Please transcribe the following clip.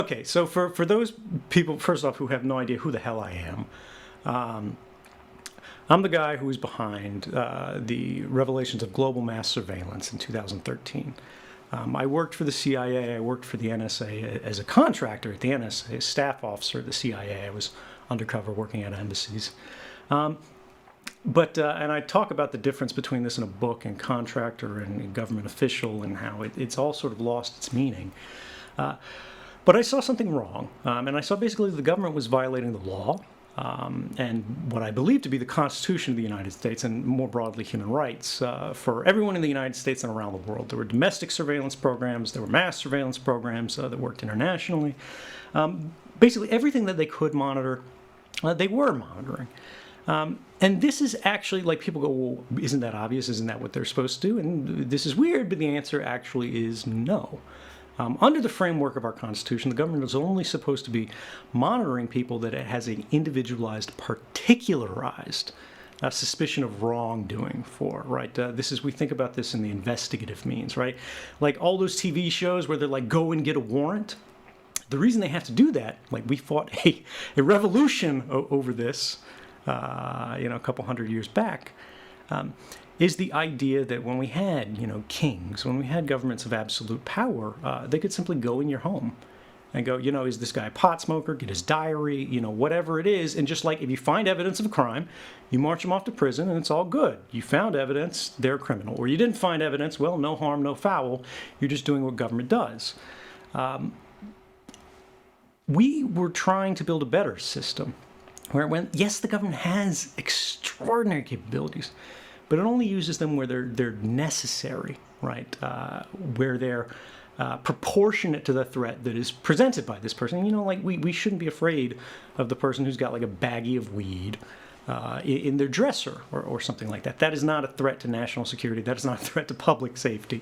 Okay, so for those people, first off, who have no idea who the hell I am, I'm the guy who was behind the revelations of global mass surveillance in 2013. I worked for the CIA, I worked for the NSA as a contractor at the NSA, a staff officer at the CIA. I was undercover working at embassies. And I talk about the difference between this in a book and contractor and government official and how it's all sort of lost its meaning. But I saw something wrong, and I saw basically the government was violating the law and what I believe to be the Constitution of the United States and more broadly human rights for everyone in the United States and around the world. There were domestic surveillance programs, there were mass surveillance programs that worked internationally. Basically everything that they could monitor, they were monitoring. And this is actually, like, people go, well, isn't that obvious? Isn't that what they're supposed to do? And this is weird, but the answer actually is no. Under the framework of our Constitution, the government is only supposed to be monitoring people that it has an individualized, particularized suspicion of wrongdoing for, right? We think about this in the investigative means, right? Like all those TV shows where they're like, go and get a warrant. The reason they have to do that, like we fought a revolution over this, a couple hundred years back, is the idea that when we had, kings, when we had governments of absolute power, they could simply go in your home and go, is this guy a pot smoker, get his diary, whatever it is. And just like if you find evidence of a crime, you march them off to prison and it's all good. You found evidence, they're a criminal. Or you didn't find evidence, well, no harm, no foul. You're just doing what government does. We were trying to build a better system where yes, the government has extraordinary capabilities, but it only uses them where they're necessary, right? Where they're proportionate to the threat that is presented by this person. We shouldn't be afraid of the person who's got like a baggie of weed in their dresser or something like that. That is not a threat to national security. That is not a threat to public safety.